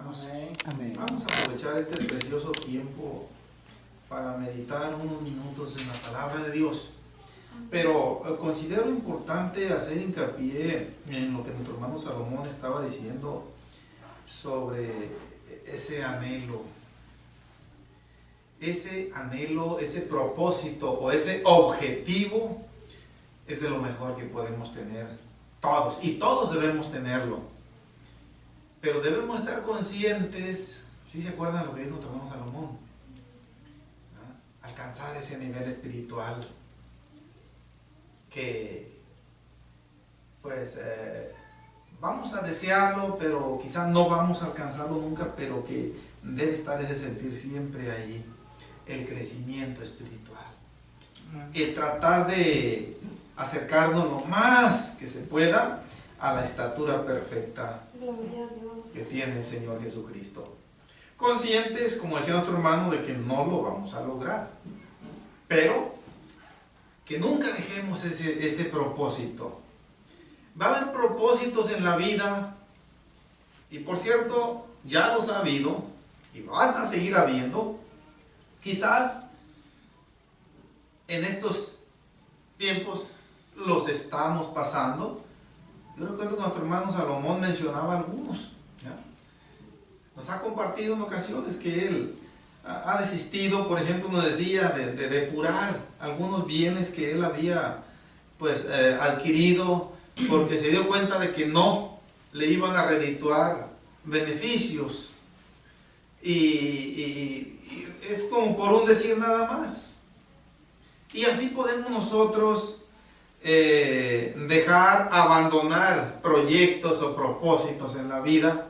hermanos. Amén. Vamos a aprovechar este precioso tiempo para meditar unos minutos en la palabra de Dios. Pero considero importante hacer hincapié en lo que nuestro hermano Salomón estaba diciendo sobre ese anhelo, ese propósito o ese objetivo. Es de lo mejor que podemos tener todos, y todos debemos tenerlo. Pero debemos estar conscientes, ¿sí se acuerdan de lo que dijo nuestro hermano Salomón? ¿No? Alcanzar ese nivel espiritual que, pues, vamos a desearlo, pero quizás no vamos a alcanzarlo nunca, pero que debe estar ese sentir siempre ahí, el crecimiento espiritual. El tratar de acercarnos lo más que se pueda a la estatura perfecta que tiene el Señor Jesucristo. Conscientes, como decía nuestro hermano, de que no lo vamos a lograr, pero que nunca dejemos ese propósito. Va a haber propósitos en la vida, y por cierto, ya los ha habido, y van a seguir habiendo. Quizás en estos tiempos los estamos pasando. Yo recuerdo que nuestro hermano Salomón mencionaba algunos, ¿ya? Nos ha compartido en ocasiones que él ha desistido, por ejemplo, nos decía, de depurar algunos bienes que él había adquirido, porque se dio cuenta de que no le iban a redituar beneficios, y es como por un decir nada más. Y así podemos nosotros abandonar proyectos o propósitos en la vida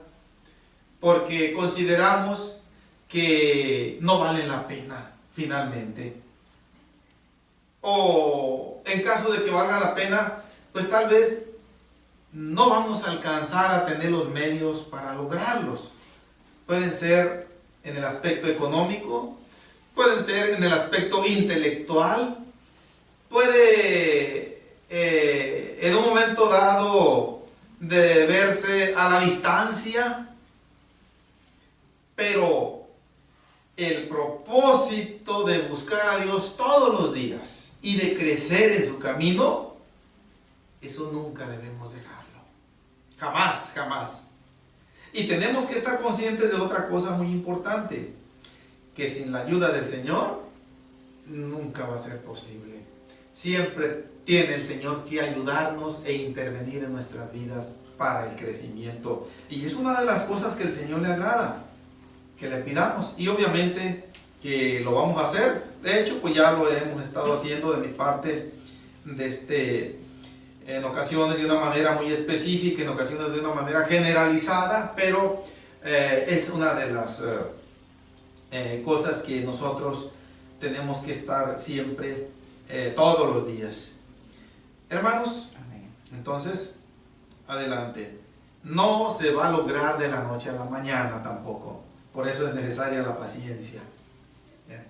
porque consideramos que no valen la pena finalmente, o en caso de que valga la pena, pues tal vez no vamos a alcanzar a tener los medios para lograrlos. Pueden ser en el aspecto económico, pueden ser en el aspecto intelectual, puede en un momento dado de verse a la distancia, pero el propósito de buscar a Dios todos los días y de crecer en su camino, eso nunca debemos dejarlo. Jamás, jamás. Y tenemos que estar conscientes de otra cosa muy importante, que sin la ayuda del Señor nunca va a ser posible. Siempre tiene el Señor que ayudarnos e intervenir en nuestras vidas para el crecimiento. Y es una de las cosas que el Señor le agrada, que le pidamos. Y obviamente que lo vamos a hacer. De hecho, pues ya lo hemos estado haciendo de mi parte, en ocasiones de una manera muy específica, en ocasiones de una manera generalizada, pero es una de las cosas que nosotros tenemos que estar siempre, todos los días. Hermanos, entonces, adelante. No se va a lograr de la noche a la mañana tampoco. Por eso es necesaria la paciencia. ¿Ya?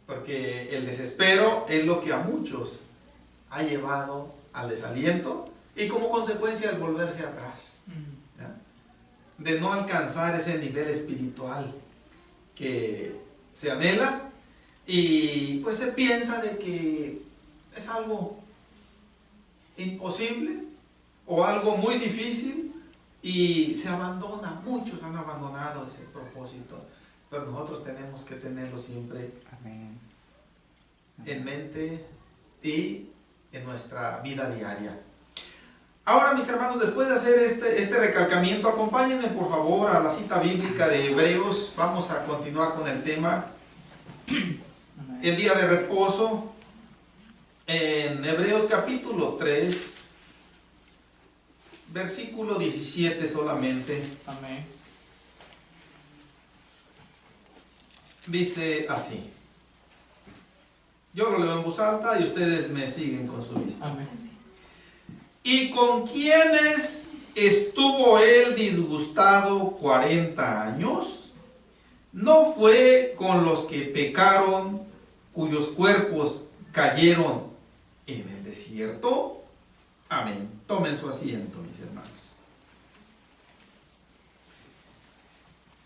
Porque el desespero es lo que a muchos ha llevado al desaliento y como consecuencia al volverse atrás. ¿Ya? De no alcanzar ese nivel espiritual que se anhela, y pues se piensa de que es algo imposible o algo muy difícil y se abandona. Muchos han abandonado ese propósito, pero nosotros tenemos que tenerlo siempre en mente y en nuestra vida diaria. Ahora, mis hermanos, después de hacer este recalcamiento, acompáñenme por favor a la cita bíblica de Hebreos. Vamos a continuar con el tema, el día de reposo, en Hebreos capítulo 3, versículo 17 solamente. Amén. Dice así. Yo lo leo en voz alta y ustedes me siguen con su vista. Amén. ¿Y con quiénes estuvo él disgustado 40 años? ¿No fue con los que pecaron, cuyos cuerpos cayeron en el desierto? Amén. Tomen su asiento, mis hermanos.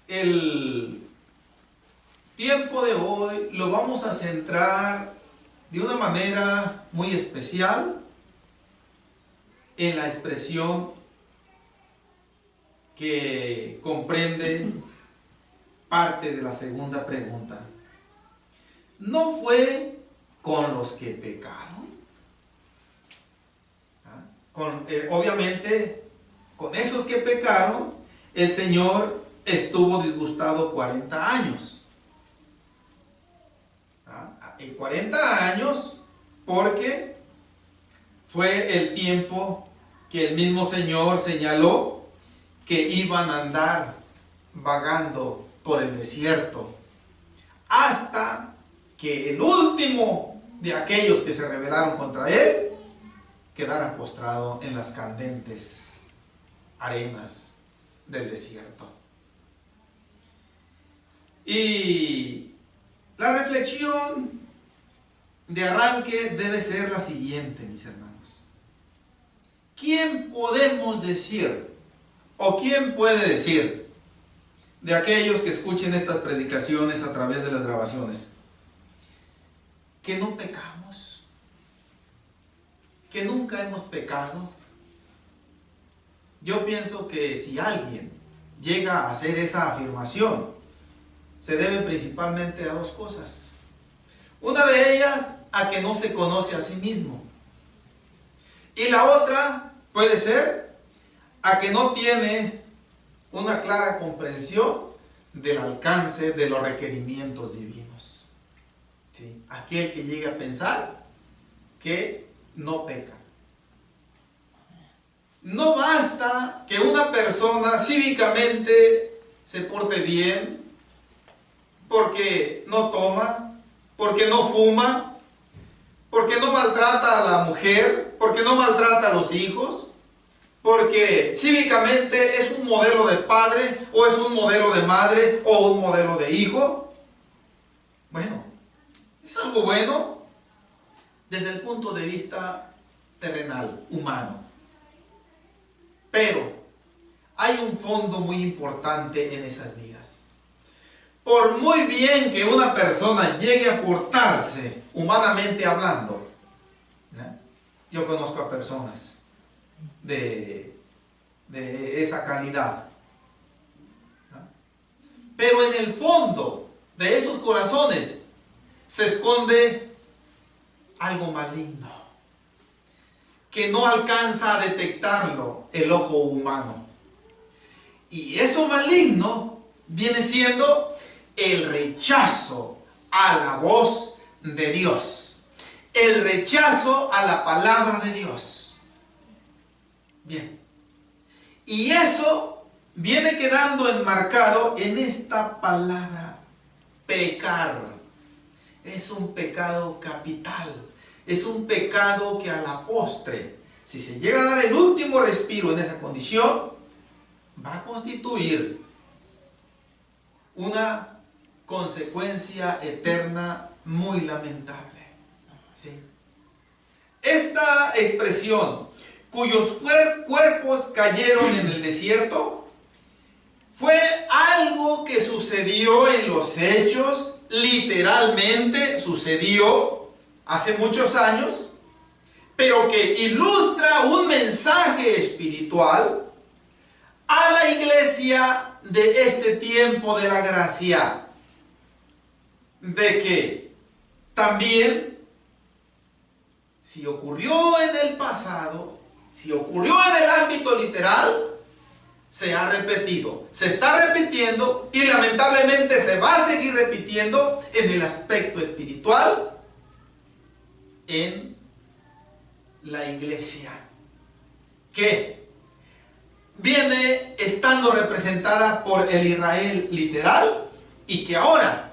el tiempo de hoy lo vamos a centrar de una manera muy especial en la expresión que comprende parte de la segunda pregunta. ¿No fue con los que pecaron? Obviamente, con esos que pecaron, el Señor estuvo disgustado 40 años. En 40 años, porque fue el tiempo que el mismo Señor señaló que iban a andar vagando por el desierto, hasta que el último de aquellos que se rebelaron contra Él quedara postrado en las candentes arenas del desierto. Y la reflexión de arranque debe ser la siguiente, mis hermanos. ¿Quién podemos decir, o quién puede decir, de aquellos que escuchen estas predicaciones a través de las grabaciones, que no pecamos, que nunca hemos pecado? Yo pienso que si alguien llega a hacer esa afirmación, se debe principalmente a dos cosas. Una de ellas, a que no se conoce a sí mismo. Y la otra puede ser a que no tiene una clara comprensión del alcance de los requerimientos divinos. ¿Sí? Aquel que llega a pensar que no peca. No basta que una persona cívicamente se porte bien, porque no toma, porque no fuma, porque no maltrata a la mujer, porque no maltrata a los hijos, porque cívicamente es un modelo de padre, o es un modelo de madre, o un modelo de hijo. Bueno, es algo bueno desde el punto de vista terrenal, humano. Pero hay un fondo muy importante en esas vidas. Por muy bien que una persona llegue a portarse, humanamente hablando, ¿no? Yo conozco a personas de esa calidad, ¿no? Pero en el fondo de esos corazones se esconde algo maligno, que no alcanza a detectarlo el ojo humano. Y eso maligno viene siendo el rechazo a la voz de Dios, el rechazo a la palabra de Dios. Bien, y eso viene quedando enmarcado en esta palabra, pecar. Es un pecado capital, es un pecado que a la postre, si se llega a dar el último respiro en esa condición, va a constituir una consecuencia eterna muy lamentable. ¿Sí? Esta expresión, cuyos cuerpos cayeron en el desierto, fue algo que sucedió en los hechos, literalmente sucedió hace muchos años, pero que ilustra un mensaje espiritual a la iglesia de este tiempo de la gracia, de que también, si ocurrió en el pasado, si ocurrió en el ámbito literal, se ha repetido, se está repitiendo y lamentablemente se va a seguir repitiendo en el aspecto espiritual en la iglesia, que viene estando representada por el Israel literal, y que ahora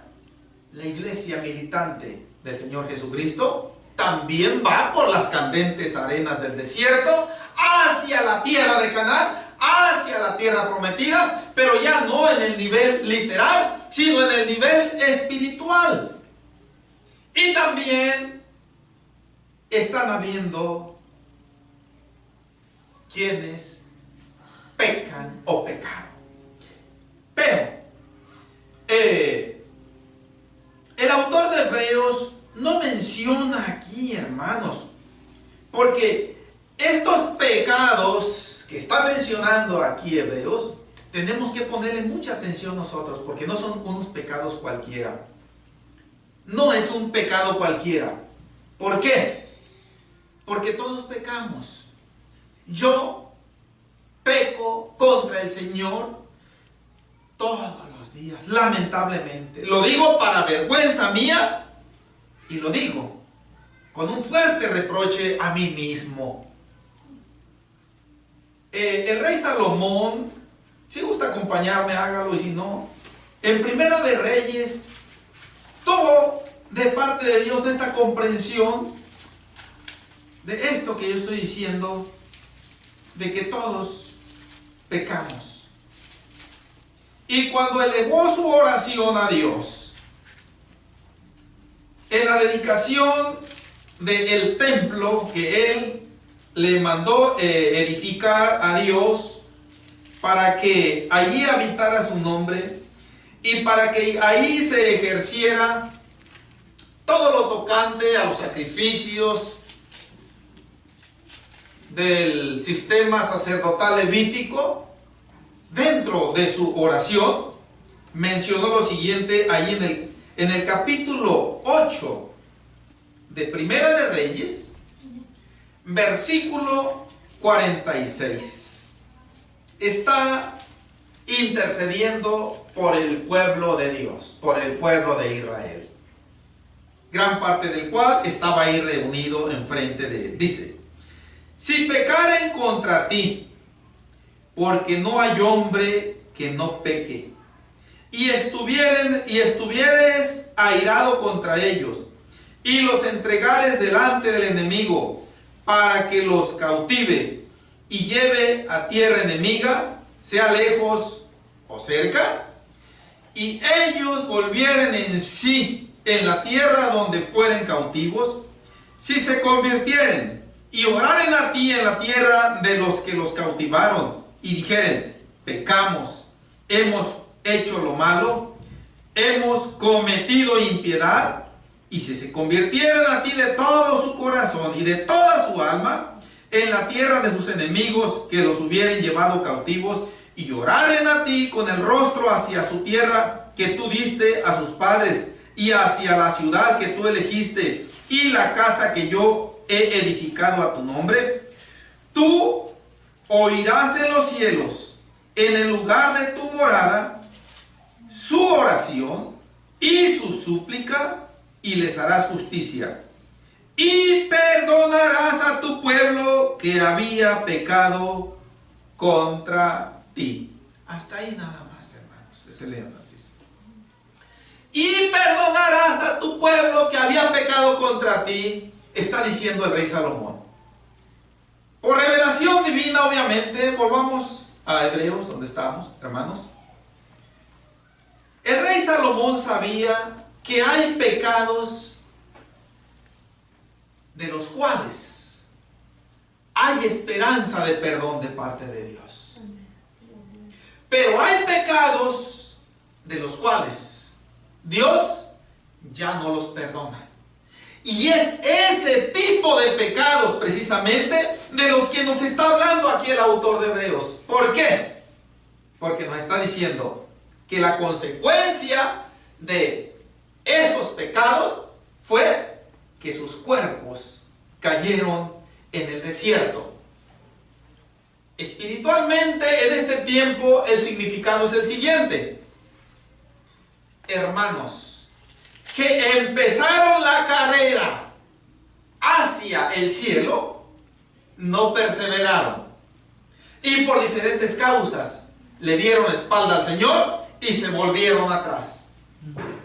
la iglesia militante del Señor Jesucristo también va por las candentes arenas del desierto hacia la tierra de Canaán, hacia la tierra prometida, pero ya no en el nivel literal, sino en el nivel espiritual. Y también están habiendo quienes pecan o pecaron. Pero tenemos que ponerle mucha atención nosotros, porque no son unos pecados cualquiera. No es un pecado cualquiera. ¿Por qué? Porque todos pecamos. Yo peco contra el Señor todos los días, lamentablemente. Lo digo para vergüenza mía y lo digo con un fuerte reproche a mí mismo. El rey Salomón, si gusta acompañarme, hágalo, y si no, en Primera de Reyes, tuvo de parte de Dios esta comprensión de esto que yo estoy diciendo, de que todos pecamos. Y cuando elevó su oración a Dios, en la dedicación del templo que él le mandó edificar a Dios, para que allí habitara su nombre y para que ahí se ejerciera todo lo tocante a los sacrificios del sistema sacerdotal levítico. Dentro de su oración mencionó lo siguiente ahí en el capítulo 8 de Primera de Reyes, versículo 46. Está intercediendo por el pueblo de Dios, por el pueblo de Israel, gran parte del cual estaba ahí reunido enfrente de él. Dice: si pecaren contra ti, porque no hay hombre que no peque, y estuvieres airado contra ellos, y los entregares delante del enemigo, para que los cautive y lleve a tierra enemiga, sea lejos o cerca, y ellos volvieren en sí en la tierra donde fueren cautivos, si se convirtieren y oraren a ti en la tierra de los que los cautivaron, y dijeren: pecamos, hemos hecho lo malo, hemos cometido impiedad, y si se convirtieren a ti de todo su corazón y de toda su alma en la tierra de sus enemigos que los hubieren llevado cautivos, y lloraren a ti con el rostro hacia su tierra que tú diste a sus padres, y hacia la ciudad que tú elegiste, y la casa que yo he edificado a tu nombre, tú oirás en los cielos, en el lugar de tu morada, su oración y su súplica, y les harás justicia, y perdonarás a tu pueblo que había pecado contra ti. Hasta ahí nada más, hermanos, es el énfasis. Y perdonarás a tu pueblo que había pecado contra ti, está diciendo el rey Salomón. Por revelación divina, obviamente. Volvamos a Hebreos, donde estamos, hermanos. El rey Salomón sabía que hay pecados de los cuales hay esperanza de perdón de parte de Dios. Pero hay pecados de los cuales Dios ya no los perdona. Y es ese tipo de pecados precisamente de los que nos está hablando aquí el autor de Hebreos. ¿Por qué? Porque nos está diciendo que la consecuencia de esos pecados fue que sus cuerpos cayeron en el desierto. Espiritualmente, en este tiempo, el significado es el siguiente: hermanos que empezaron la carrera hacia el cielo, no perseveraron, y por diferentes causas le dieron espalda al Señor y se volvieron atrás.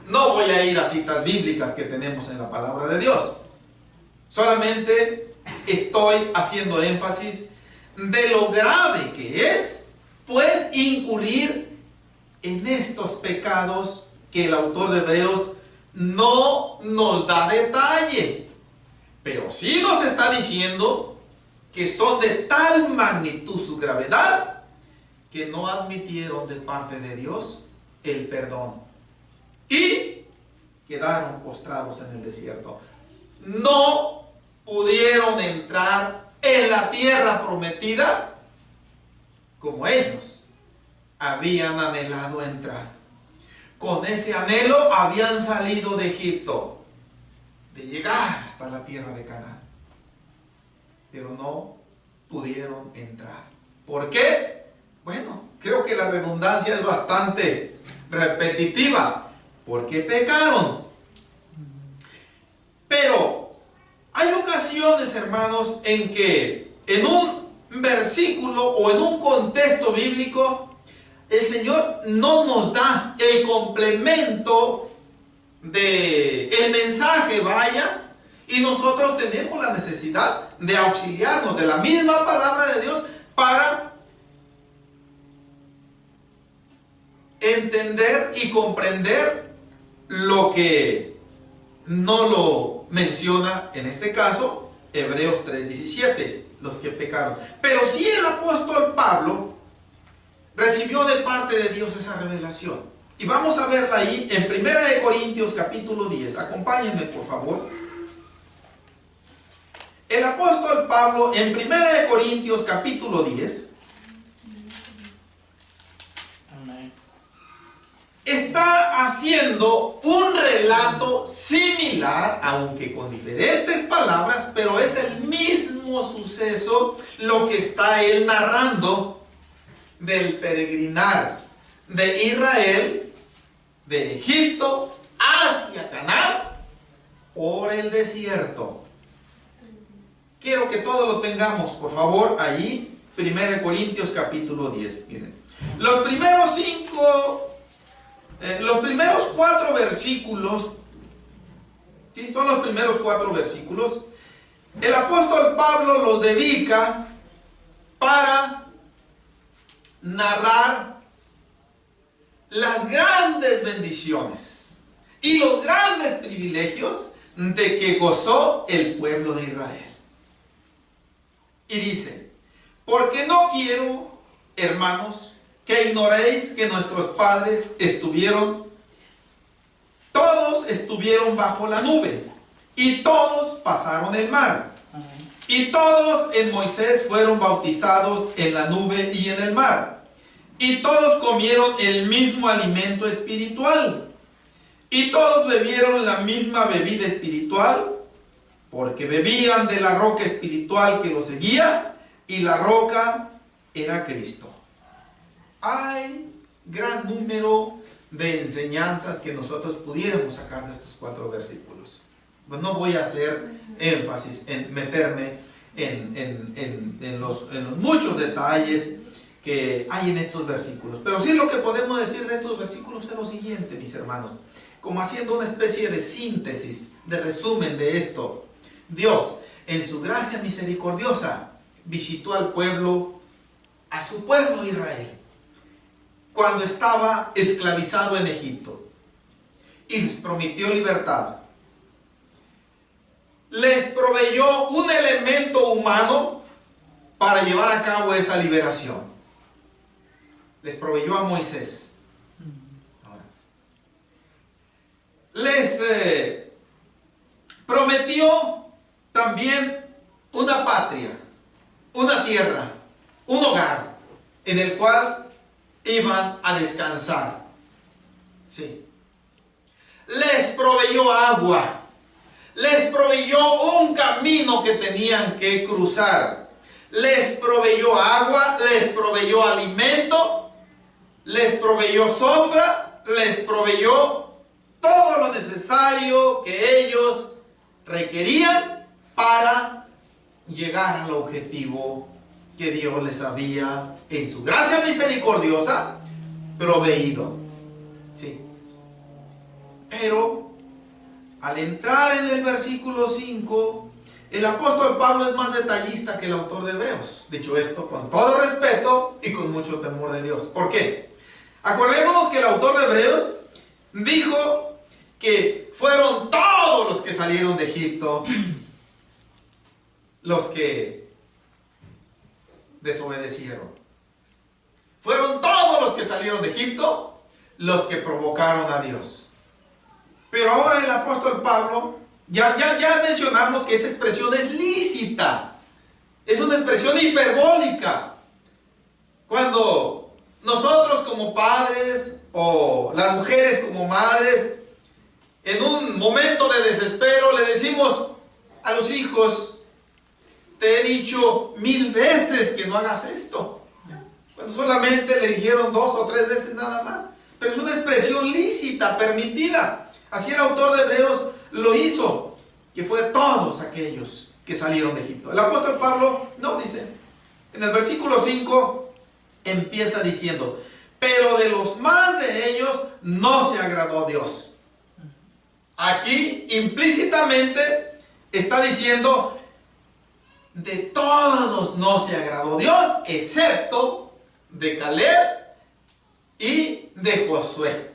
No voy a ir a citas bíblicas que tenemos en la palabra de Dios. Solamente estoy haciendo énfasis de lo grave que es, pues, incurrir en estos pecados que el autor de Hebreos no nos da detalle, pero sí nos está diciendo que son de tal magnitud su gravedad que no admitieron de parte de Dios el perdón y quedaron postrados en el desierto. No pudieron entrar en la tierra prometida como ellos. habían anhelado entrar. Con ese anhelo habían salido de Egipto, de llegar hasta la tierra de Canaán. Pero no pudieron entrar. ¿Por qué? Bueno, creo que la redundancia es bastante repetitiva. Porque pecaron. Pero hay ocasiones, hermanos, en que en un versículo o en un contexto bíblico, el Señor no nos da el complemento de el mensaje, vaya, y nosotros tenemos la necesidad de auxiliarnos de la misma palabra de Dios para entender y comprender lo que no lo menciona, en este caso, Hebreos 3:17, los que pecaron. Pero sí el apóstol Pablo recibió de parte de Dios esa revelación. Y vamos a verla ahí en 1 Corintios capítulo 10. Acompáñenme, por favor. El apóstol Pablo en 1 Corintios capítulo 10 está haciendo un relato similar, aunque con diferentes palabras, pero es el mismo suceso lo que está él narrando del peregrinar de Israel, de Egipto hacia Canaán por el desierto. Quiero que todo lo tengamos, por favor, ahí, 1 Corintios capítulo 10. Miren, los primeros 4 versículos, ¿sí? Son los primeros 4 versículos. El apóstol Pablo los dedica para narrar las grandes bendiciones y los grandes privilegios de que gozó el pueblo de Israel. Y dice: porque no quiero, hermanos, que ignoréis que nuestros padres todos estuvieron bajo la nube, y todos pasaron el mar, y todos en Moisés fueron bautizados en la nube y en el mar, y todos comieron el mismo alimento espiritual, y todos bebieron la misma bebida espiritual, porque bebían de la roca espiritual que los seguía, y la roca era Cristo. Hay gran número de enseñanzas que nosotros pudiéramos sacar de estos 4 versículos. Pues no voy a hacer énfasis en meterme en los muchos detalles que hay en estos versículos. Pero sí lo que podemos decir de estos versículos es lo siguiente, mis hermanos. Como haciendo una especie de síntesis, de resumen de esto. Dios, en su gracia misericordiosa, visitó al pueblo, a su pueblo Israel, cuando estaba esclavizado en Egipto, y les prometió libertad. Les proveyó un elemento humano para llevar a cabo esa liberación. Les proveyó a Moisés. Les prometió también una patria, una tierra, un hogar en el cual iban a descansar. Sí. Les proveyó agua, les proveyó un camino que tenían que cruzar, les proveyó agua, les proveyó alimento, les proveyó sombra, les proveyó todo lo necesario que ellos requerían para llegar al objetivo que Dios les había, en su gracia misericordiosa, proveído. Sí. Pero al entrar en el versículo 5, el apóstol Pablo es más detallista que el autor de Hebreos. Dicho esto, con todo respeto y con mucho temor de Dios. ¿Por qué? Acordémonos que el autor de Hebreos dijo que fueron todos los que salieron de Egipto los que desobedecieron. Fueron todos los que salieron de Egipto los que provocaron a Dios. Pero ahora el apóstol Pablo, ya mencionamos que esa expresión es lícita. Es una expresión hiperbólica. Cuando nosotros como padres o las mujeres como madres, en un momento de desespero le decimos a los hijos: te he dicho 1000 veces que no hagas esto. Bueno, solamente le dijeron 2 o 3 veces nada más, pero es una expresión lícita, permitida. Así el autor de Hebreos lo hizo, que fue todos aquellos que salieron de Egipto. El apóstol Pablo no dice, en el versículo 5 empieza diciendo: pero de los más de ellos no se agradó Dios. Aquí implícitamente está diciendo: de todos no se agradó Dios, excepto de Caleb y de Josué.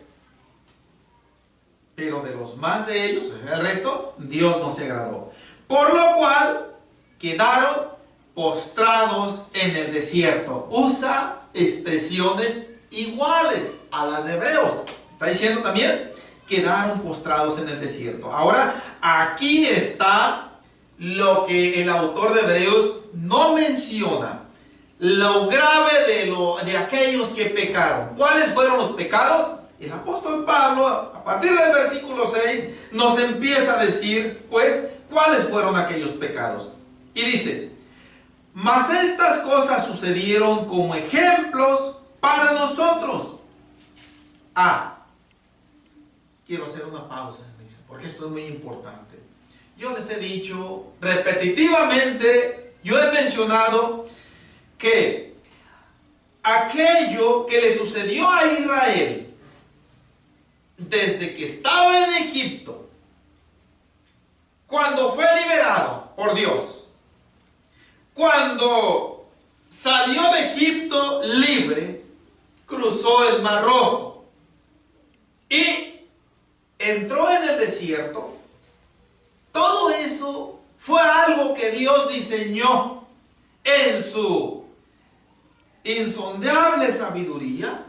Pero de los más de ellos, el resto, Dios no se agradó. Por lo cual quedaron postrados en el desierto. Usa expresiones iguales a las de Hebreos. Está diciendo también: quedaron postrados en el desierto. Ahora, aquí está lo que el autor de Hebreos no menciona. Lo grave de aquellos que pecaron. ¿Cuáles fueron los pecados? El apóstol Pablo, a partir del versículo 6, nos empieza a decir, pues, cuáles fueron aquellos pecados. Y dice: mas estas cosas sucedieron como ejemplos para nosotros. Quiero hacer una pausa, porque esto es muy importante. Yo les he dicho repetitivamente, yo he mencionado que aquello que le sucedió a Israel desde que estaba en Egipto, cuando fue liberado por Dios, cuando salió de Egipto libre, cruzó el Mar Rojo y entró en el desierto, todo eso fue algo que Dios diseñó en su insondable sabiduría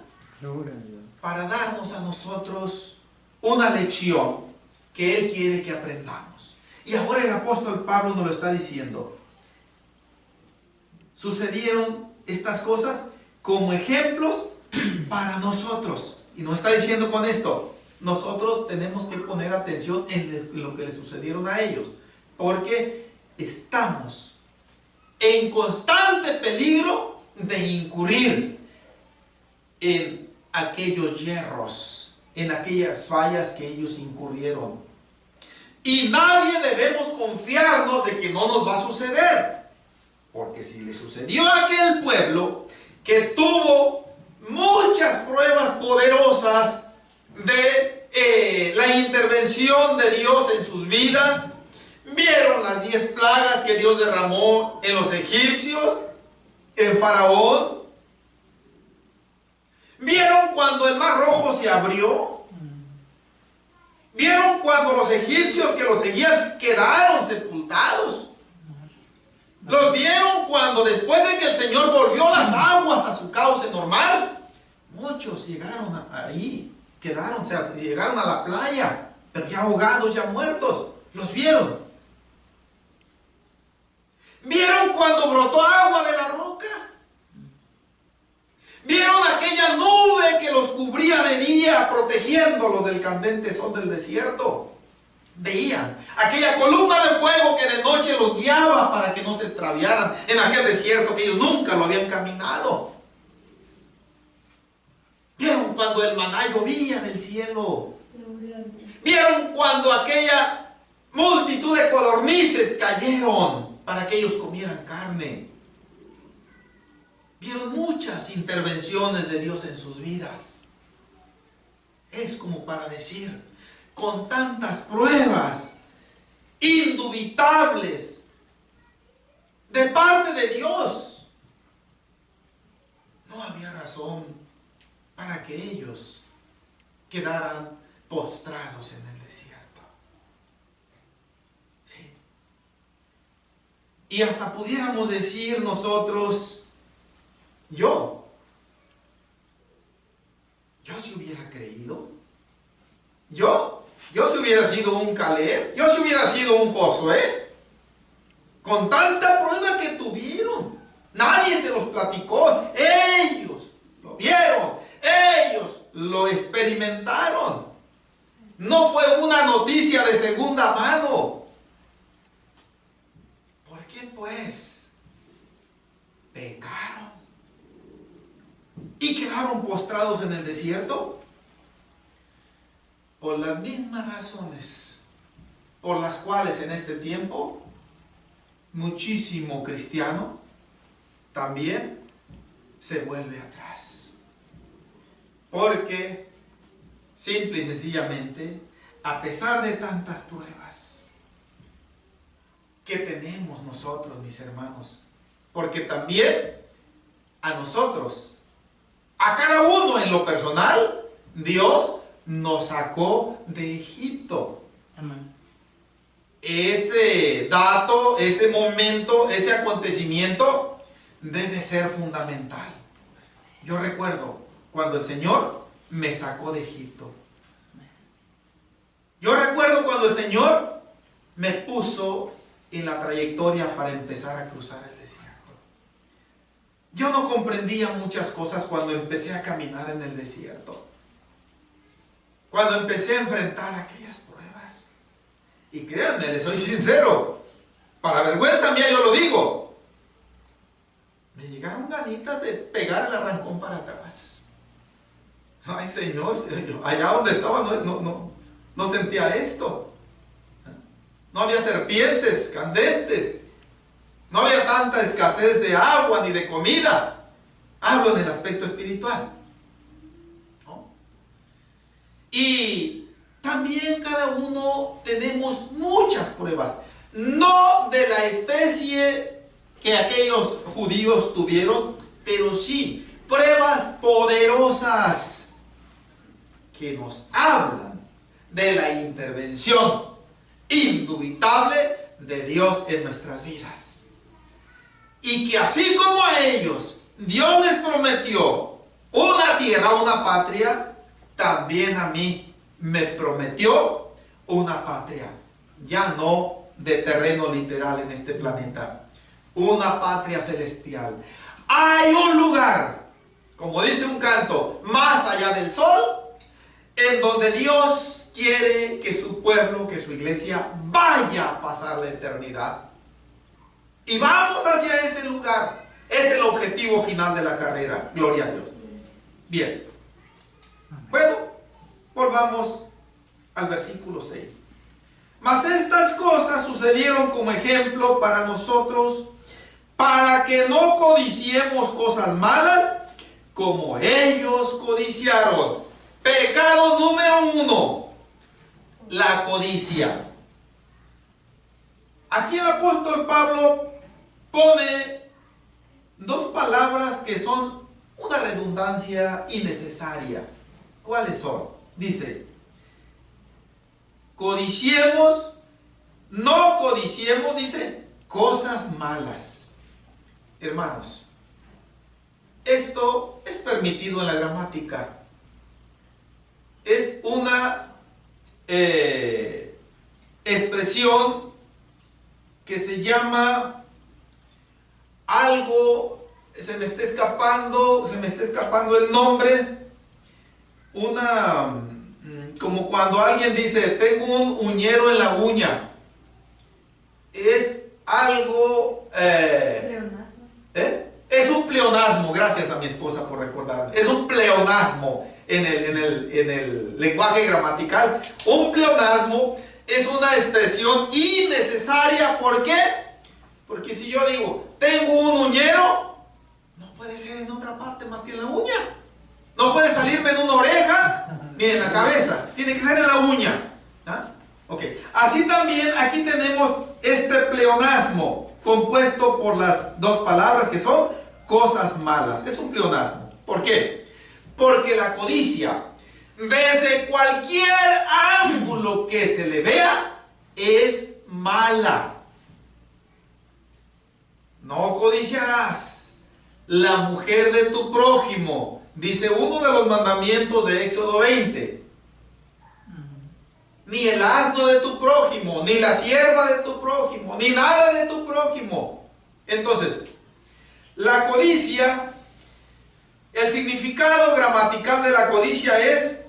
para darnos a nosotros una lección que Él quiere que aprendamos. Y ahora el apóstol Pablo nos lo está diciendo. Sucedieron estas cosas como ejemplos para nosotros. Y nos está diciendo con esto: nosotros tenemos que poner atención en lo que le sucedieron a ellos, porque estamos en constante peligro de incurrir en aquellos yerros, en aquellas fallas que ellos incurrieron. Y nadie debemos confiarnos de que no nos va a suceder, porque si le sucedió a aquel pueblo que tuvo muchas pruebas poderosas de la intervención de Dios en sus vidas, vieron las 10 plagas que Dios derramó en los egipcios, en Faraón, vieron cuando el Mar Rojo se abrió, vieron cuando los egipcios que los seguían quedaron sepultados, los vieron cuando después de que el Señor volvió las aguas a su cauce normal, muchos llegaron ahí, quedaron, o sea, llegaron a la playa, pero ya ahogados, ya muertos. Los vieron. Vieron cuando brotó agua de la roca. Vieron aquella nube que los cubría de día, protegiéndolos del candente sol del desierto. Veían aquella columna de fuego que de noche los guiaba para que no se extraviaran en aquel desierto que ellos nunca lo habían caminado. Vieron cuando el maná llovía del cielo. Vieron cuando aquella multitud de codornices cayeron para que ellos comieran carne. Vieron muchas intervenciones de Dios en sus vidas. Es como para decir, con tantas pruebas indubitables de parte de Dios, no había razón para que ellos quedaran postrados en el desierto. Sí. Y hasta pudiéramos decir nosotros, yo si hubiera creído, yo si hubiera sido un Caleb, yo si hubiera sido un Josué, con tanta prueba que tuvieron, nadie se los platicó, ellos lo vieron, ellos lo experimentaron. No fue una noticia de segunda mano. ¿Por qué pues pecaron y quedaron postrados en el desierto? Por las mismas razones por las cuales en este tiempo muchísimo cristiano también se vuelve atrás. Porque simple y sencillamente, a pesar de tantas pruebas que tenemos nosotros, mis hermanos, porque también a nosotros, a cada uno en lo personal, Dios nos sacó de Egipto. Amén. Ese dato, ese momento, ese acontecimiento debe ser fundamental. Yo recuerdo cuando el Señor me sacó de Egipto. Yo recuerdo cuando el Señor me puso en la trayectoria para empezar a cruzar el desierto. Yo no comprendía muchas cosas cuando empecé a caminar en el desierto. Cuando empecé a enfrentar aquellas pruebas. Y créanme, les soy sincero, para vergüenza mía yo lo digo, me llegaron ganitas de pegar el arrancón para atrás. Ay, Señor, allá donde estaba no sentía esto. No había serpientes candentes. No había tanta escasez de agua ni de comida. Hablo en el aspecto espiritual, ¿no? Y también cada uno tenemos muchas pruebas. No de la especie que aquellos judíos tuvieron, pero sí pruebas poderosas que nos hablan de la intervención indubitable de Dios en nuestras vidas. Y que así como a ellos Dios les prometió una tierra, una patria, también a mí me prometió una patria, ya no de terreno literal en este planeta, una patria celestial. Hay un lugar, como dice un canto, más allá del sol, en donde Dios quiere que su pueblo, que su iglesia vaya a pasar la eternidad. Y vamos hacia ese lugar. Es el objetivo final de la carrera. Gloria a Dios. Bien. Bueno, volvamos al versículo 6. Mas estas cosas sucedieron como ejemplo para nosotros, para que no codiciemos cosas malas como ellos codiciaron. Pecado número 1, la codicia. Aquí el apóstol Pablo pone dos palabras que son una redundancia innecesaria. ¿Cuáles son? Dice, codiciemos, no codiciemos, dice, cosas malas. Hermanos, esto es permitido en la gramática. Es una expresión que se llama algo, se me está escapando el nombre, como cuando alguien dice, tengo un uñero en la uña. Es algo, es un pleonasmo, gracias a mi esposa por recordarme, es un pleonasmo en el lenguaje gramatical. Un pleonasmo es una expresión innecesaria. ¿Por qué? Porque si yo digo, tengo un uñero, no puede ser en otra parte más que en la uña. No puede salirme en una oreja ni en la cabeza. Tiene que ser en la uña. ¿Ah? Ok. Así también aquí tenemos este pleonasmo compuesto por las dos palabras que son cosas malas. Es un pleonasmo. ¿Por qué? Porque la codicia, desde cualquier ángulo que se le vea, es mala. No codiciarás la mujer de tu prójimo, dice uno de los mandamientos de Éxodo 20. Ni el asno de tu prójimo, ni la sierva de tu prójimo, ni nada de tu prójimo. Entonces, la codicia, desde cualquier ángulo que se le vea, es mala. No codiciarás la mujer de tu prójimo, dice uno de los mandamientos de Éxodo 20. Ni el asno de tu prójimo, ni la sierva de tu prójimo, ni nada de tu prójimo. Entonces, la codicia, desde cualquier ángulo que se le vea, es mala. La codicia El significado gramatical de la codicia es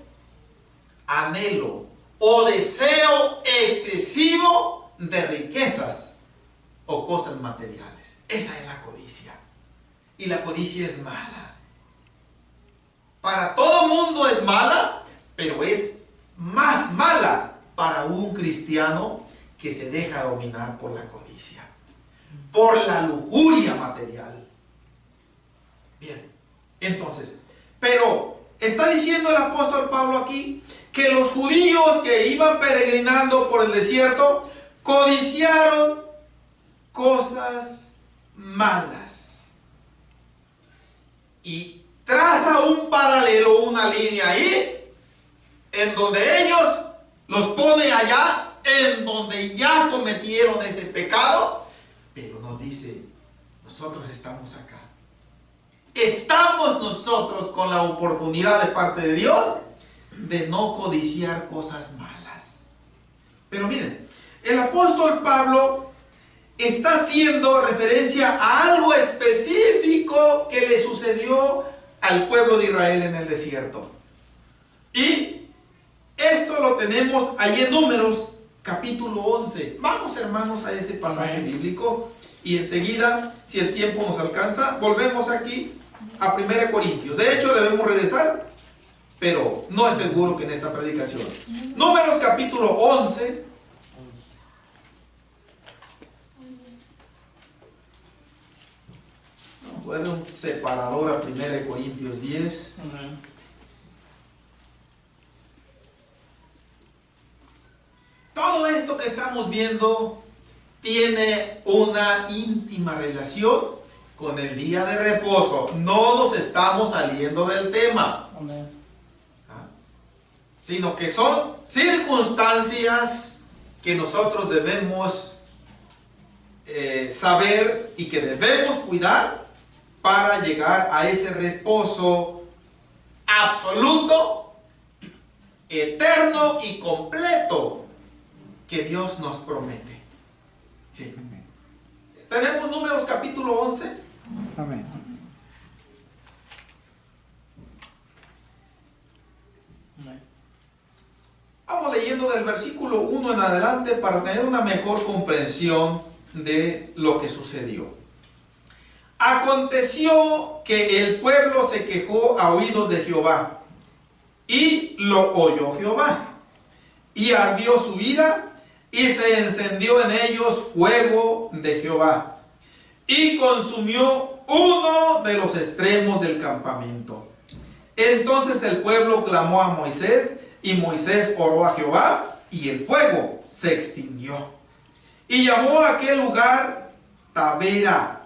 anhelo o deseo excesivo de riquezas o cosas materiales. Esa es la codicia. Y la codicia es mala. Para todo mundo es mala, pero es más mala para un cristiano que se deja dominar por la codicia, por la lujuria material. Bien, entonces, pero está diciendo el apóstol Pablo aquí que los judíos que iban peregrinando por el desierto codiciaron cosas malas. Y traza un paralelo, una línea ahí, en donde ellos los pone allá, en donde ya cometieron ese pecado, pero nos dice, nosotros estamos acá. Estamos nosotros con la oportunidad de parte de Dios de no codiciar cosas malas. Pero miren, el apóstol Pablo está haciendo referencia a algo específico que le sucedió al pueblo de Israel en el desierto. Y esto lo tenemos ahí en Números capítulo 11. Vamos, hermanos, a ese pasaje bíblico y enseguida, si el tiempo nos alcanza, volvemos aquí a 1 Corintios. De hecho, debemos regresar, pero no es seguro que en esta predicación. Números capítulo 11. Vamos a darle un separador a 1 Corintios 10. Todo esto que estamos viendo tiene una íntima relación con el día de reposo. No nos estamos saliendo del tema. Sino que son circunstancias que nosotros debemos saber y que debemos cuidar para llegar a ese reposo absoluto, eterno y completo que Dios nos promete. Sí. Tenemos Números capítulo 11. Amén. Vamos leyendo del versículo 1 en adelante para tener una mejor comprensión de lo que sucedió. Aconteció que el pueblo se quejó a oídos de Jehová, y lo oyó Jehová, y ardió su ira, y se encendió en ellos fuego de Jehová, y consumió uno de los extremos del campamento. Entonces el pueblo clamó a Moisés, y Moisés oró a Jehová, y el fuego se extinguió. Y llamó a aquel lugar Tabera,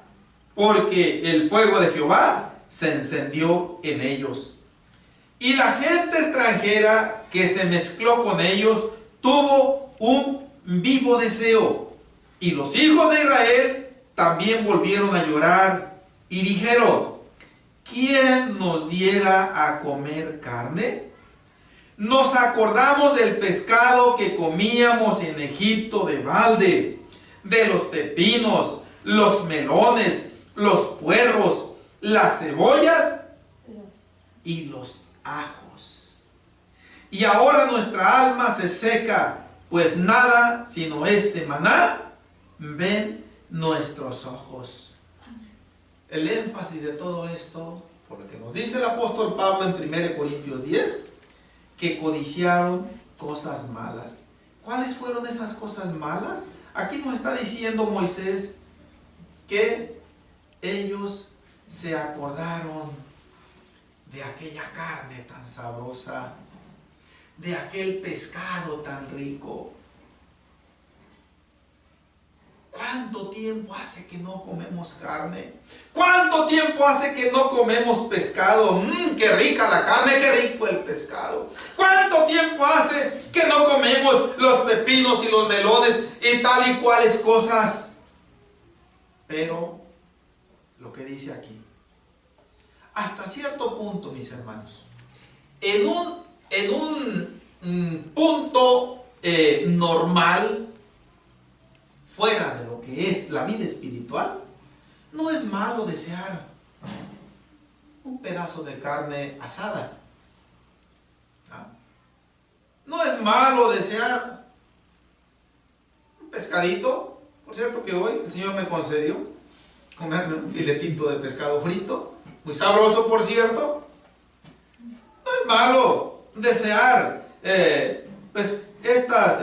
porque el fuego de Jehová se encendió en ellos. Y la gente extranjera que se mezcló con ellos tuvo un vivo deseo. Y los hijos de Israel también volvieron a llorar y dijeron: ¿quién nos diera a comer carne? Nos acordamos del pescado que comíamos en Egipto de balde, de los pepinos, los melones, los puerros, las cebollas y los ajos. Y ahora nuestra alma se seca, pues nada sino este maná ven nuestros ojos. El énfasis de todo esto, por lo que nos dice el apóstol Pablo en 1 Corintios 10, que codiciaron cosas malas. ¿Cuáles fueron esas cosas malas? Aquí nos está diciendo Moisés que ellos se acordaron de aquella carne tan sabrosa, de aquel pescado tan rico. ¿Cuánto tiempo hace que no comemos carne? ¿Cuánto tiempo hace que no comemos pescado? ¡Qué rica la carne, qué rico el pescado! ¿Cuánto tiempo hace que no comemos los pepinos y los melones y tal y cuales cosas? Pero lo que dice aquí, hasta cierto punto, mis hermanos, en un punto normal, fuera de lo que es la vida espiritual, no es malo desear un pedazo de carne asada. ¿Ah? No es malo desear un pescadito. Por cierto que hoy el Señor me concedió comerme un filetito de pescado frito, muy sabroso por cierto. No es malo desear pues estas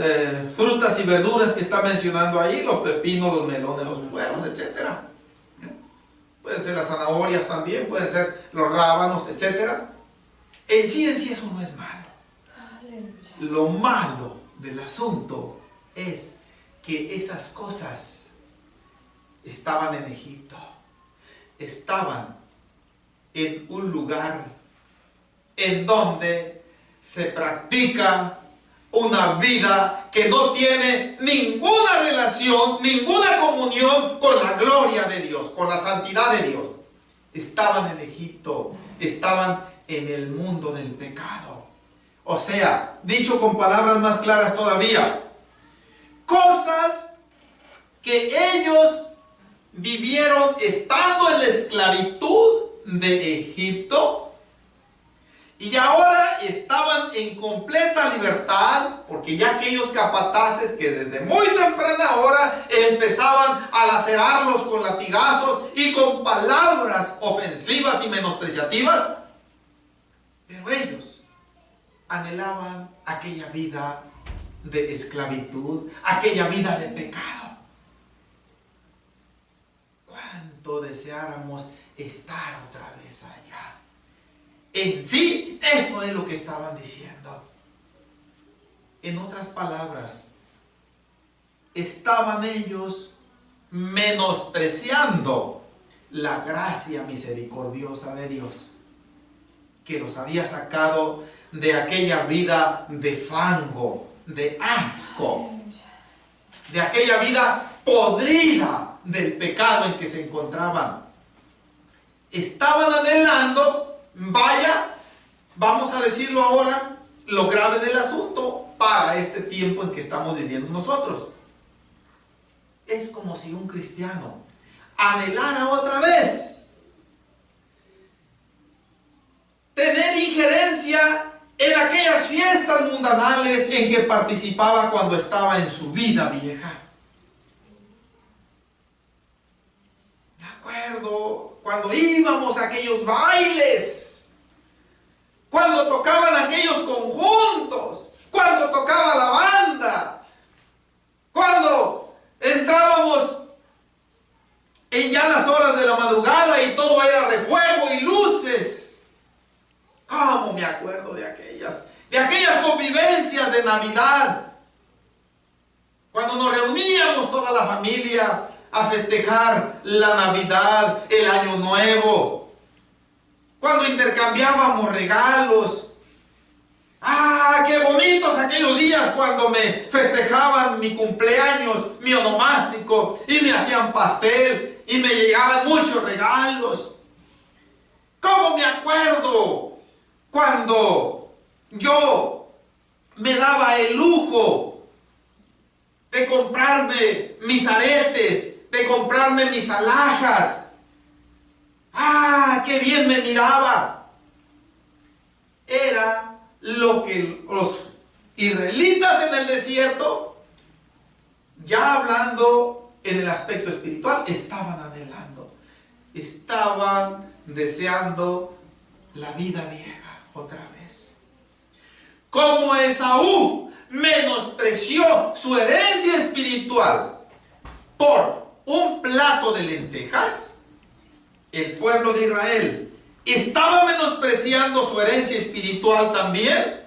frutas y verduras que está mencionando ahí, los pepinos, los melones, los puerros, etcétera. Pueden ser las zanahorias también, pueden ser los rábanos, etcétera. En sí eso no es malo. Lo malo del asunto es que esas cosas estaban en Egipto, estaban en un lugar en donde se practica una vida que no tiene ninguna relación, ninguna comunión con la gloria de Dios, con la santidad de Dios. Estaban en Egipto, estaban en el mundo del pecado. O sea, dicho con palabras más claras todavía, cosas que ellos vivieron estando en la esclavitud de Egipto y ahora estaban en completa libertad, porque ya aquellos capataces que desde muy temprana hora empezaban a lacerarlos con latigazos y con palabras ofensivas y menospreciativas, pero ellos anhelaban aquella vida de esclavitud, aquella vida de pecado. Cuánto deseáramos estar otra vez allá. En sí, eso es lo que estaban diciendo. En otras palabras, estaban ellos menospreciando la gracia misericordiosa de Dios, que los había sacado de aquella vida de fango, de asco, de aquella vida podrida del pecado en que se encontraban. Estaban anhelando, vaya, vamos a decirlo ahora, lo grave del asunto para este tiempo en que estamos viviendo nosotros. Es como si un cristiano anhelara otra vez tener injerencia en aquellas fiestas mundanales en que participaba cuando estaba en su vida vieja. Me acuerdo cuando íbamos a aquellos bailes, cuando tocaban aquellos conjuntos, cuando tocaba la banda, cuando entrábamos en ya las horas de la madrugada y todo era refuego y luces. ¿Cómo me acuerdo de aquellas convivencias de Navidad? Cuando nos reuníamos toda la familia a festejar la Navidad, el Año Nuevo. Cuando intercambiábamos regalos. ¡Ah, qué bonitos aquellos días cuando me festejaban mi cumpleaños, mi onomástico, y me hacían pastel y me llegaban muchos regalos! ¿Cómo me acuerdo cuando yo me daba el lujo de comprarme mis aretes, de comprarme mis alhajas? ¡Ah, qué bien me miraba! Era lo que los israelitas en el desierto, ya hablando en el aspecto espiritual, estaban anhelando. Estaban deseando la vida vieja otra vez. Como Esaú menospreció su herencia espiritual por un plato de lentejas, el pueblo de Israel estaba menospreciando su herencia espiritual también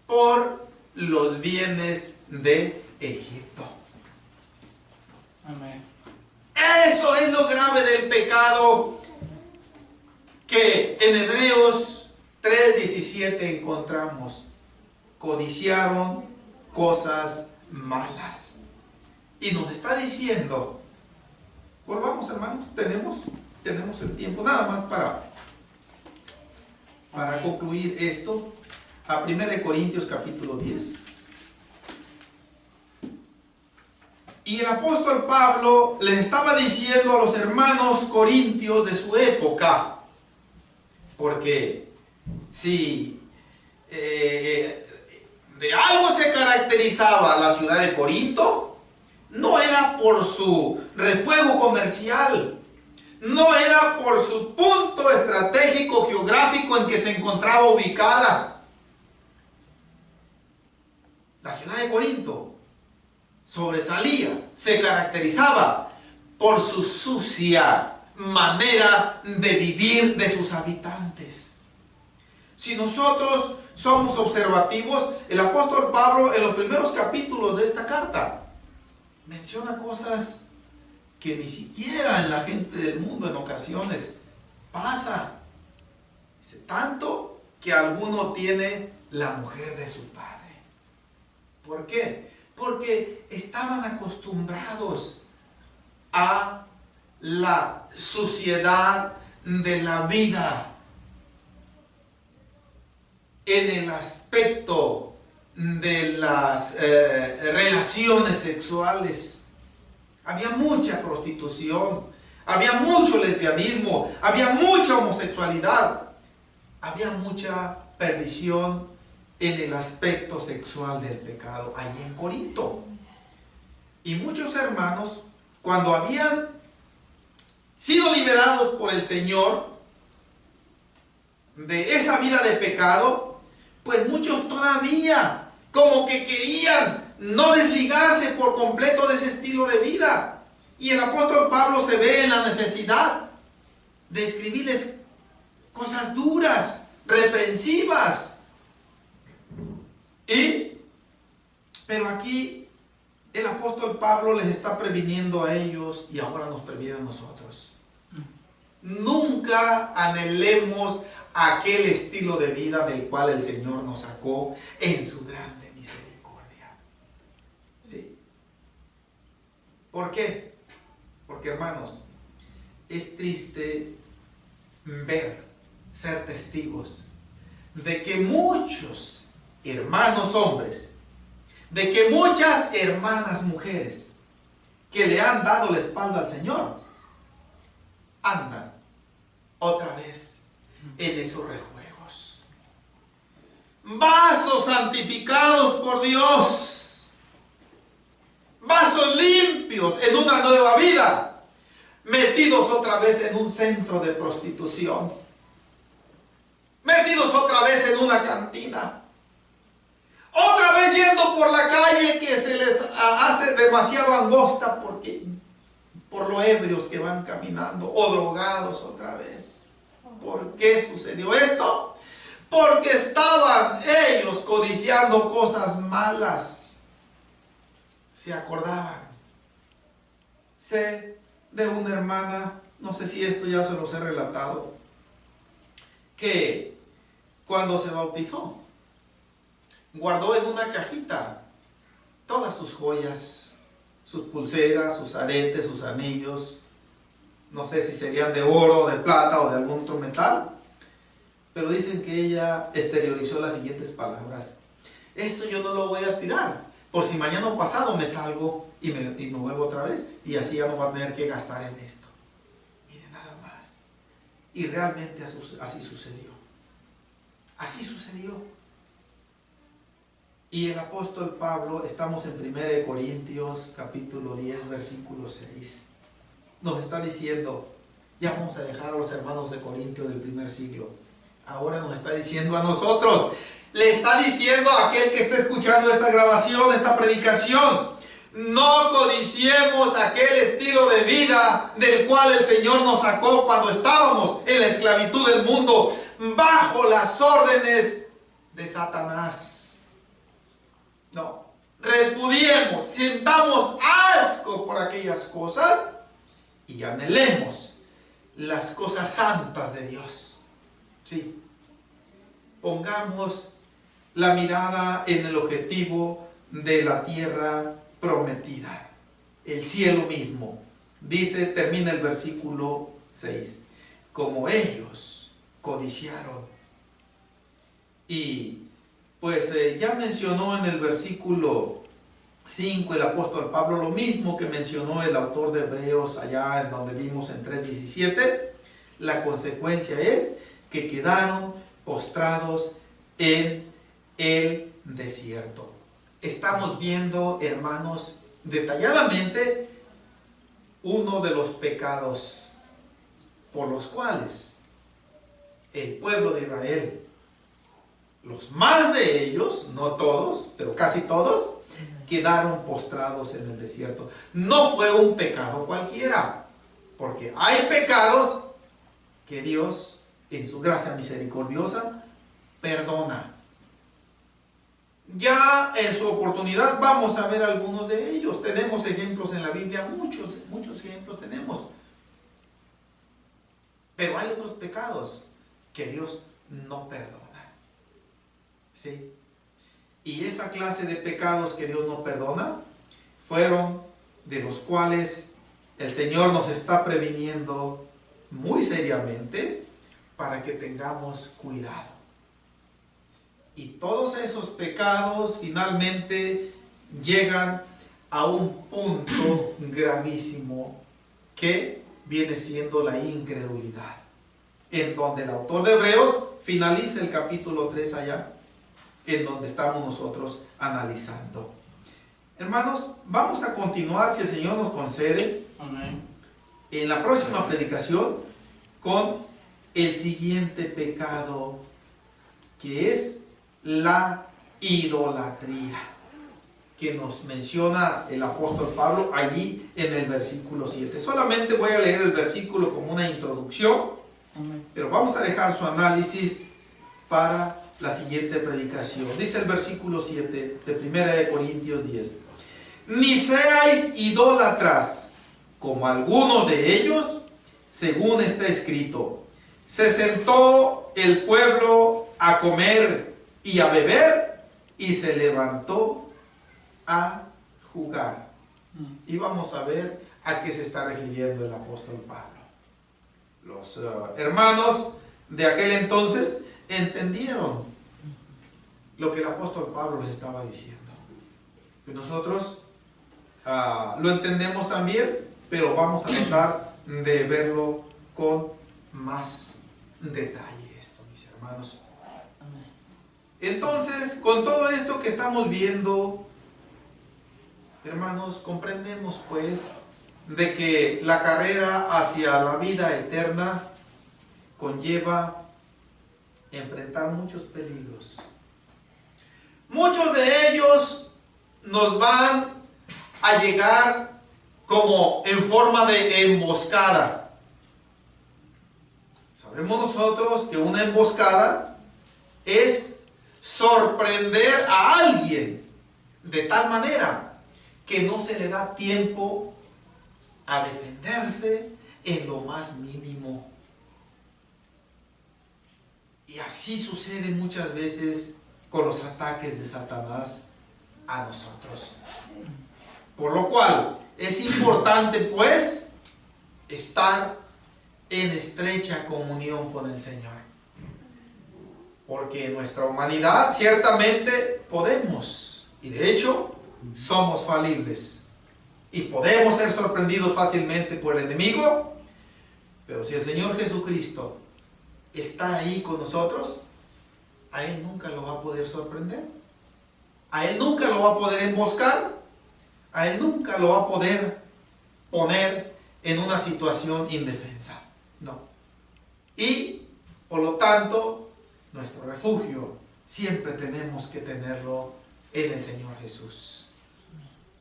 por los bienes de Egipto. Amén. Eso es lo grave del pecado que en Hebreos 3:17 encontramos. Codiciaron cosas malas. Y nos está diciendo, volvamos hermanos, tenemos el tiempo nada más para concluir esto, a 1 Corintios capítulo 10. Y el apóstol Pablo les estaba diciendo a los hermanos corintios de su época, Porque si de algo se caracterizaba la ciudad de Corinto, no era por su refuego comercial, no era por su punto estratégico geográfico en que se encontraba ubicada. La ciudad de Corinto sobresalía, se caracterizaba por su sucia manera de vivir de sus habitantes. Si nosotros somos observativos, el apóstol Pablo en los primeros capítulos de esta carta menciona cosas que ni siquiera en la gente del mundo en ocasiones pasa. Dice, tanto que alguno tiene la mujer de su padre. ¿Por qué? Porque estaban acostumbrados a la suciedad de la vida en el aspecto de las relaciones sexuales. Había mucha prostitución, había mucho lesbianismo, había mucha homosexualidad, había mucha perdición en el aspecto sexual del pecado allí en Corinto. Y muchos hermanos, cuando habían sido liberados por el Señor de esa vida de pecado, pues muchos todavía como que querían no desligarse por completo de ese estilo de vida. Y el apóstol Pablo se ve en la necesidad de escribirles cosas duras, reprensivas. Pero aquí el apóstol Pablo les está previniendo a ellos y ahora nos previene a nosotros. Nunca anhelemos aquel estilo de vida del cual el Señor nos sacó en su grande misericordia. ¿Sí? ¿Por qué? Porque, hermanos, es triste ver, ser testigos de que muchos hermanos hombres, de que muchas hermanas mujeres que le han dado la espalda al Señor, andan otra vez en esos rejuegos. Vasos santificados por Dios, vasos limpios en una nueva vida, metidos otra vez en un centro de prostitución, metidos otra vez en una cantina, otra vez yendo por la calle que se les hace demasiado angosta por lo ebrios que van caminando, o drogados otra vez. ¿Por qué sucedió esto? Porque estaban ellos codiciando cosas malas. Se acordaban. Sé de una hermana, no sé si esto ya se los he relatado, que cuando se bautizó, guardó en una cajita todas sus joyas, sus pulseras, sus aretes, sus anillos. No sé si serían de oro, de plata o de algún otro metal. Pero dicen que ella exteriorizó las siguientes palabras: esto yo no lo voy a tirar, por si mañana o pasado me salgo y me vuelvo otra vez, y así ya no va a tener que gastar en esto. Mire, nada más. Y realmente así sucedió. Así sucedió. Y el apóstol Pablo, estamos en 1 Corintios capítulo 10, versículo 6. Nos está diciendo, ya vamos a dejar a los hermanos de Corintio del primer siglo. Ahora nos está diciendo a nosotros, le está diciendo a aquel que está escuchando esta grabación, esta predicación: no codiciemos aquel estilo de vida del cual el Señor nos sacó cuando estábamos en la esclavitud del mundo, bajo las órdenes de Satanás. No, repudiemos, sintamos asco por aquellas cosas y anhelemos las cosas santas de Dios. Sí, pongamos la mirada en el objetivo de la tierra prometida, el cielo mismo. Dice, termina el versículo 6, como ellos codiciaron. Y pues ya mencionó en el versículo 5 el apóstol Pablo lo mismo que mencionó el autor de Hebreos allá en donde vimos en 3:17. La consecuencia es que quedaron postrados en el desierto. Estamos viendo, hermanos, detalladamente uno de los pecados por los cuales el pueblo de Israel, los más de ellos, no todos, pero casi todos, quedaron postrados en el desierto. No fue un pecado cualquiera, porque hay pecados que Dios, en su gracia misericordiosa, perdona. Ya en su oportunidad vamos a ver algunos de ellos. Tenemos ejemplos en la Biblia, muchos ejemplos tenemos. Pero hay otros pecados que Dios no perdona. ¿Sí? Y esa clase de pecados que Dios no perdona fueron de los cuales el Señor nos está previniendo muy seriamente para que tengamos cuidado. Y todos esos pecados finalmente llegan a un punto gravísimo que viene siendo la incredulidad, en donde el autor de Hebreos finaliza el capítulo 3 allá, en donde estamos nosotros analizando. Hermanos, vamos a continuar, si el Señor nos concede, amén, en la próxima predicación con el siguiente pecado, que es la idolatría, que nos menciona el apóstol Pablo allí en el versículo 7. Solamente voy a leer el versículo como una introducción, pero vamos a dejar su análisis para la siguiente predicación. Dice el versículo 7 de 1 Corintios 10: ni seáis idólatras como algunos de ellos, según está escrito: se sentó el pueblo a comer y a beber, y se levantó a jugar. Y vamos a ver a qué se está refiriendo el apóstol Pablo. Los hermanos de aquel entonces entendieron lo que el apóstol Pablo les estaba diciendo. Y nosotros lo entendemos también, pero vamos a tratar de verlo con más detalle esto, mis hermanos. Entonces, con todo esto que estamos viendo, hermanos, comprendemos pues de que la carrera hacia la vida eterna conlleva enfrentar muchos peligros. Muchos de ellos nos van a llegar como en forma de emboscada. Sabemos nosotros que una emboscada es sorprender a alguien de tal manera que no se le da tiempo a defenderse en lo más mínimo. Y así sucede muchas veces con los ataques de Satanás a nosotros. Por lo cual es importante pues estar en estrecha comunión con el Señor. Porque en nuestra humanidad ciertamente podemos, y de hecho somos falibles, y podemos ser sorprendidos fácilmente por el enemigo, pero si el Señor Jesucristo está ahí con nosotros, a Él nunca lo va a poder sorprender, a Él nunca lo va a poder emboscar, a Él nunca lo va a poder poner en una situación indefensa. No. Y por lo tanto, nuestro refugio siempre tenemos que tenerlo en el Señor Jesús.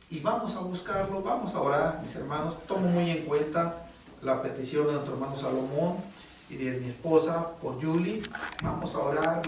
Y vamos a buscarlo, vamos a orar, mis hermanos. Tomo muy en cuenta la petición de nuestro hermano Salomón y de mi esposa por Julie. Vamos a orar.